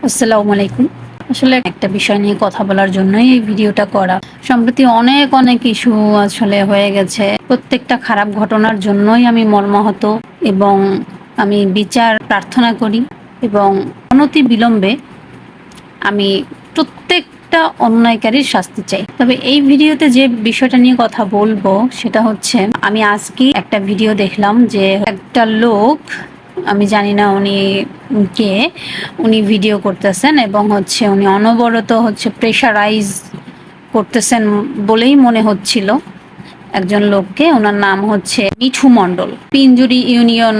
আসসালামু আলাইকুম। আসলে একটা বিষয় নিয়ে কথা বলার জন্যই এই ভিডিওটা করা। সম্প্রতি অনেক ইস্যু আসলে হয়ে গেছে। প্রত্যেকটা খারাপ ঘটনার জন্যই আমি মর্মাহত এবং আমি বিচার প্রার্থনা করি এবং অনতিবিলম্বে আমি প্রত্যেকটা অন্যায়কারীর শাস্তি চাই। তবে এই ভিডিওতে যে বিষয়টা নিয়ে কথা বলবো সেটা হচ্ছে, আমি আজকে একটা ভিডিও দেখলাম যে একটা লোক, আমি জানি না উনি কে, উনি ভিডিও করতেছেন এবং উনি অনবরত প্রেশারাইজ করতেছেন বলেই মনে হচ্ছিল একজন লোককে। ওনার নাম হচ্ছে মিঠু মণ্ডল, পিঞ্জুরি ইউনিয়ন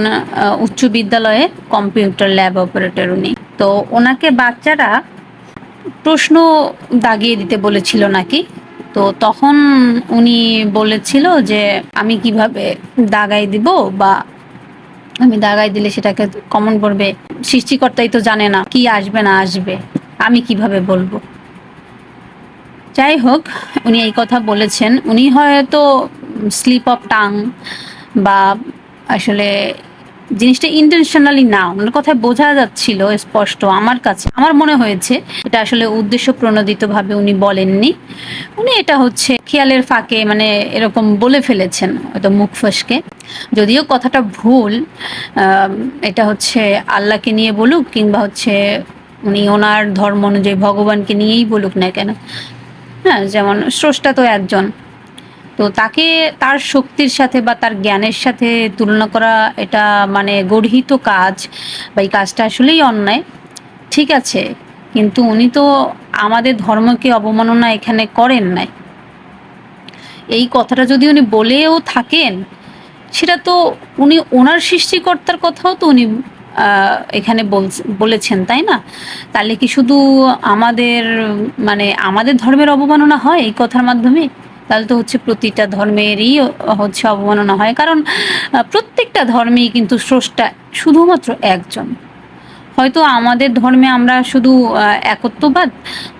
উচ্চ বিদ্যালয়ে কম্পিউটার ল্যাব অপারেটর উনি। তো ওনাকে বাচ্চারা প্রশ্ন দাগিয়ে দিতে বলেছিল নাকি। তো তখন উনি বলেছিল যে আমি কিভাবে দাগাই দিব, বা আমি দাগাই দিলে সেটাকে কমন করবে, সৃষ্টিকর্তাই তো জানে না কি আসবে না আসবে, আমি কিভাবে বলবো। যাই হোক, উনি এই কথা বলেছেন। উনি হয়তো স্লিপ অফ টাং, বা আসলে জিনিসটা ইন্টেনশনালি না, ওনার কথায় বোঝা যাচ্ছিল স্পষ্ট। আমার কাছে আমার মনে হয়েছে এটা আসলে উদ্দেশ্য প্রণোদিত ভাবে উনি বলেননি। উনি এটা খেয়ালের ফাঁকে এরকম বলে ফেলেছেন হয়তো মুখ ফসকে। যদিও কথাটা ভুল, এটা আল্লাহকে নিয়ে বলুক কিংবা উনি ওনার ধর্ম অনুযায়ী ভগবানকে নিয়েই বলুক না কেন, হ্যাঁ, যেমন স্রষ্টা তো একজন, তো তাকে তার শক্তির সাথে বা তার জ্ঞানের সাথে তুলনা করা এটা গর্হিত কাজ, বা এই কাজটা আসলেই অন্যায়। ঠিক আছে, কিন্তু উনি তো আমাদের ধর্মকে অবমাননা এখানে করেন নাই। এই কথাটা যদি উনি বলেও থাকেন, সেটা তো উনি ওনার সৃষ্টিকর্তার কথাও তো উনি এখানে বলেছেন, তাই না? তাহলে কি শুধু আমাদের আমাদের ধর্মের অবমাননা হয় এই কথার মাধ্যমে? তাহলে তো প্রতিটা ধর্মেরই অবমাননা হয়, কারণ প্রত্যেকটা ধর্মেই কিন্তু স্রষ্টা শুধুমাত্র একজন। হয়তো আমাদের ধর্মে আমরা শুধু একত্ববাদ,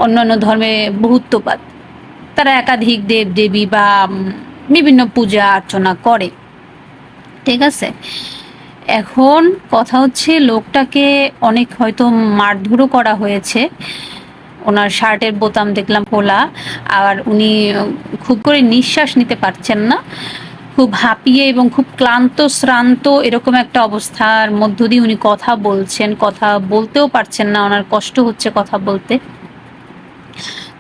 অন্যান্য ধর্মে বহুত্ববাদ। তারা একাধিক দেব দেবী বা বিভিন্ন পূজা অর্চনা করে, ঠিক আছে। এখন কথা লোকটাকে অনেক হয়তো মারধরও করা হয়েছে। ওনার শার্টের বোতাম দেখলাম খোলা, আর উনি খুব করে নিঃশ্বাস নিতে পারছেন না, খুব হাঁপিয়ে এবং খুব ক্লান্ত শ্রান্ত এরকম একটা অবস্থার মধ্য দিয়ে উনি কথা বলছেন। কথা বলতেও পারছেন না, ওনার কষ্ট হচ্ছে কথা বলতে।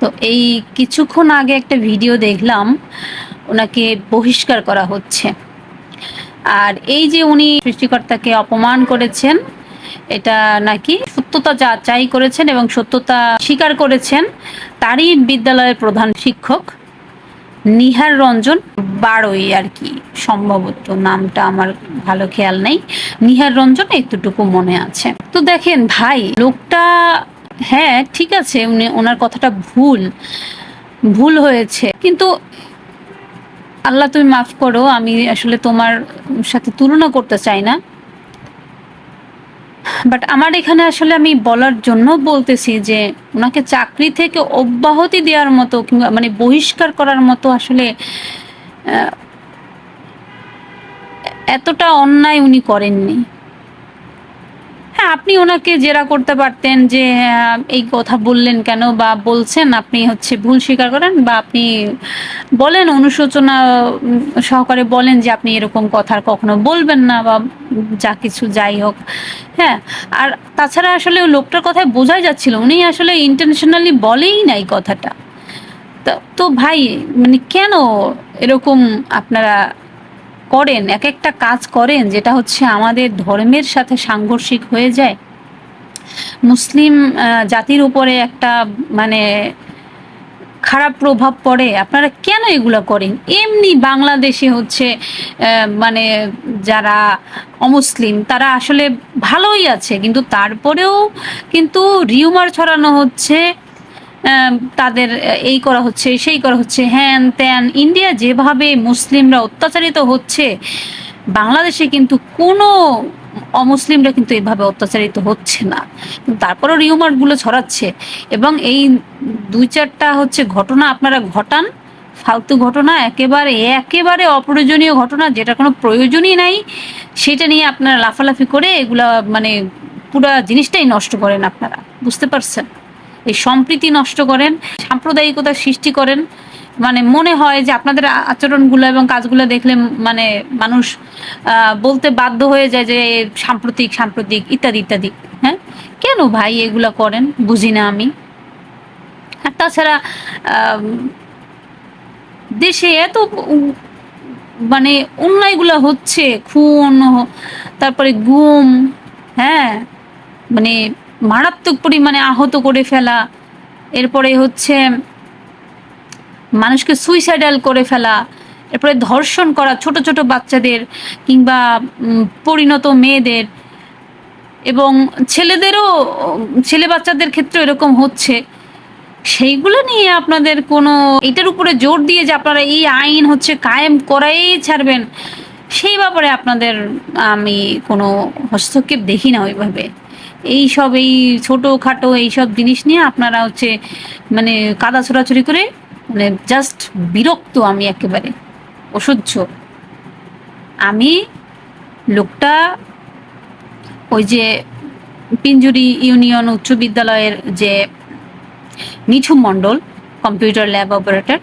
তো এই কিছুক্ষণ আগে একটা ভিডিও দেখলাম, ওনাকে বহিষ্কার করা হচ্ছে। আর এই যে উনি সৃষ্টিকর্তাকে অপমান করেছেন, এটা নাকি সত্যতা যাচাই করেছেন এবং সত্যতা স্বীকার করেছেন তারই বিদ্যালয়ের প্রধান শিক্ষক নিহার রঞ্জন বাড়ই আর কি, সম্ভবত নামটা আমার ভালো খেয়াল নেই। নিহার রঞ্জন এতটুকু মনে আছে। তো দেখেন ভাই, লোকটা, হ্যাঁ ঠিক আছে, উনি ওনার কথাটা ভুল হয়েছে, কিন্তু আল্লাহ তুমি মাফ করো, আমি আসলে তোমার সাথে তুলনা করতে চাই না, বাট আমার এখানে আসলে আমি বলার জন্য বলতেছি যে ওনাকে চাকরি থেকে অব্যাহতি দেওয়ার মতো কিংবা বহিষ্কার করার মতো আসলে এতটা অন্যায় উনি করেননি। হ্যাঁ, আপনি ওনাকে জেরা করতে পারতেন যে এই কথা বললেন কেন, বা বলছেন আপনি ভুল স্বীকার করেন, বা আপনি বলেন অনুশোচনা সহকারে বলেন যে আপনি এরকম কথা আর কখনো বলবেন না, বা যা কিছু যাই হোক। হ্যাঁ, আর তাছাড়া আসলে লোকটার কথায় বোঝাই যাচ্ছিল উনি আসলে ইন্টেনশনালি বলেই নাই কথাটা। তো ভাই, কেন এরকম আপনারা করেন, এক একটা কাজ করেন যেটা আমাদের ধর্মের সাথে সাংঘর্ষিক হয়ে যায়, মুসলিম জাতির উপরে একটা খারাপ প্রভাব পড়ে। আপনারা কেন এগুলো করেন? এমনি বাংলাদেশে যারা অমুসলিম তারা আসলে ভালোই আছে, কিন্তু তারপরেও কিন্তু রিউমার ছড়ানো হচ্ছে, তাদের এই করা হচ্ছে সেই করা হচ্ছে, হ্যান ত্যান। ইন্ডিয়া যেভাবে মুসলিমরা অত্যাচারিত হচ্ছে, বাংলাদেশে কিন্তু কোনো অমুসলিমরা কিন্তু এভাবে অত্যাচারিত হচ্ছে না, তারপরও রিউমার গুলো ছড়াচ্ছে। এবং এই দুই চারটা ঘটনা আপনারা ঘটান, ফালতু ঘটনা, একেবারে একেবারে অপ্রয়োজনীয় ঘটনা, যেটা কোনো প্রয়োজনই নাই, সেটা নিয়ে আপনারা লাফালাফি করে এগুলা পুরা জিনিসটাই নষ্ট করেন আপনারা, বুঝতে পারছেন? এই সম্প্রীতি নষ্ট করেন, সাম্প্রদায়িকতা সৃষ্টি করেন। মানে মনে হয় যে আপনাদের আচরণগুলো এবং কাজগুলো দেখলে মানে মানুষ বলতে বাধ্য হয়ে যায় যে সাম্প্রতিক সাম্প্রতিক ইত্যাদি ইত্যাদি। হ্যাঁ, কেন ভাই এগুলা করেন বুঝি না আমি। আর তাছাড়া দেশে এত মানে অন্যায়গুলো হচ্ছে, খুন, তারপরে গুম, হ্যাঁ, মানে মারাত্মক পরিমাণে আহত করে ফেলা, এরপরে হচ্ছে মানুষকে সুইসাইডাল করে ফেলা, এরপরে ধর্ষণ করা ছোট ছোট বাচ্চাদের কিংবা পরিণত মেয়েদের, এবং ছেলেদেরও, ছেলে বাচ্চাদের ক্ষেত্রে এরকম হচ্ছে। সেইগুলো নিয়ে আপনাদের কোনো এটার উপরে জোর দিয়ে যে আপনারা এই আইন হচ্ছে কায়েম করাই ছাড়বেন, সেই ব্যাপারে আপনাদের আমি কোনো হস্তক্ষেপ দেখি না ওইভাবে। এইসব এই ছোটোখাটো এইসব জিনিস নিয়ে আপনারা হচ্ছে মানে কাদা ছোড়াছুড়ি করে মানে জাস্ট বিরক্ত আমি, একেবারে অসহ্য আমি। লোকটা ওই যে পিঞ্জুরি ইউনিয়ন উচ্চ বিদ্যালয়ের যে নিঝুম মণ্ডল, কম্পিউটার ল্যাব অপারেটর,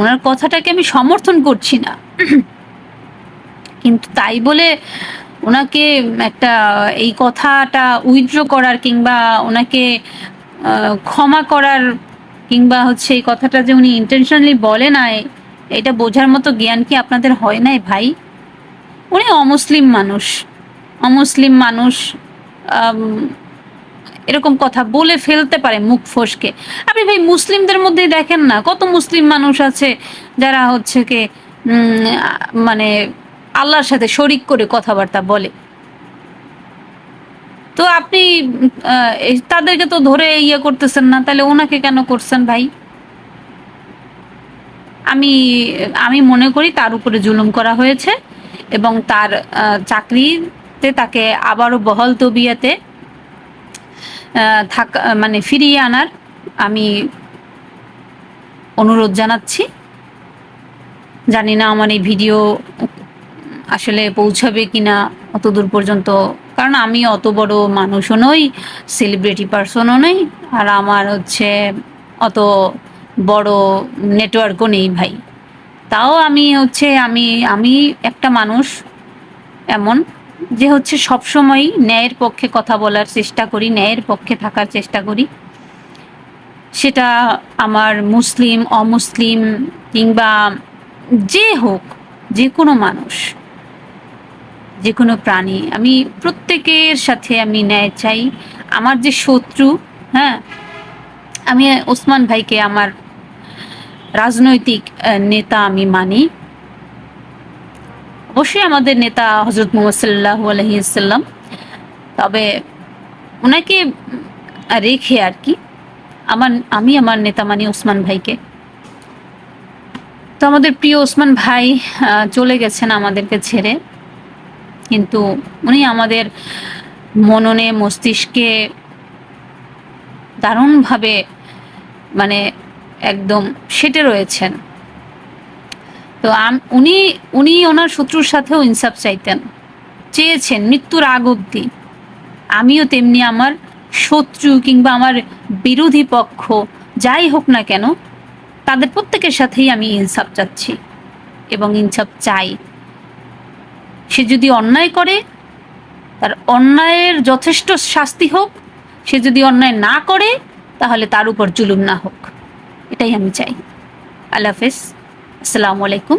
ওনার কথাটাকে আমি সমর্থন করছি না, কিন্তু তাই বলে ওনাকে একটা এই কথাটা উইথড্র করার কিংবা ওনাকে ক্ষমা করার কিংবা হচ্ছে এই কথাটা যে উনি ইন্টেনশনালি বলে নাই, এটা বোঝার মতো জ্ঞান কি আপনাদের হয় নাই ভাই? উনি অমুসলিম মানুষ, অমুসলিম মানুষ এরকম কথা বলে ফেলতে পারে মুখ ফসকে। আপনি ভাই মুসলিমদের মধ্যেই দেখেন না, কত মুসলিম মানুষ আছে যারা হচ্ছে কে মানে আল্লাহর সাথে শরিক করে কথাবার্তা বলে। তো আপনি তাদেরকে তো ধরে ইয়ে করতেছেন না, তাহলে ওনাকে কেন করছেন ভাই? আমি আমি মনে করি তার উপরে জুলুম করা হয়েছে এবং তার চাকরিতে তাকে আবারও বহাল তবিয়াতে থাকা মানে ফিরিয়ে আনার আমি অনুরোধ জানাচ্ছি। জানি না আমার এই ভিডিও আসলে পৌঁছাবে কিনা অত দূর পর্যন্ত, কারণ আমি অত বড় মানুষও নই, সেলিব্রিটি পার্সনও নই, আর আমার হচ্ছে অত বড় নেটওয়ার্কও নেই ভাই। তাও আমি হচ্ছে আমি আমি একটা মানুষ এমন যে হচ্ছে সবসময় ন্যায়ের পক্ষে কথা বলার চেষ্টা করি, ন্যায়ের পক্ষে থাকার চেষ্টা করি। সেটা আমার মুসলিম অমুসলিম কিংবা যে হোক, যে কোনো মানুষ, যে কোনো প্রাণী, আমি প্রত্যেকের সাথে আমি ন্যায় চাই। আমার যে শত্রু, হ্যাঁ, আমি ওসমান ভাইকে আমার রাজনৈতিক নেতা আমি মানি। অবশ্যই আমাদের নেতা হজরত মুহাম্মদ সাল্লাল্লাহু আলাইহি ওয়াসাল্লাম, তবে ওনাকে রেখে আর কি আমি আমার নেতা মানি ওসমান ভাইকে। তো আমাদের প্রিয় ওসমান ভাই চলে গেছেন আমাদেরকে ছেড়ে, কিন্তু উনি আমাদের মননে মস্তিষ্কে দারুণভাবে মানে একদম সেটে রয়েছেন। তো উনি উনি ওনার শত্রুর সাথেও ইনসাফ চাইতেন, চেয়েছেন মৃত্যুর আগ অবধি। আমিও তেমনি আমার শত্রু কিংবা আমার বিরোধী পক্ষ যাই হোক না কেন, তাদের প্রত্যেকের সাথেই আমি ইনসাফ চাচ্ছি এবং ইনসাফ চাই। সে যদি অন্যায় করে তার অন্যায়ের যথেষ্ট শাস্তি হোক, সে যদি অন্যায় না করে তাহলে তার উপর জুলুম না হোক, এটাই আমি চাই। আল্লাহ হাফেজ, আসসালামু আলাইকুম।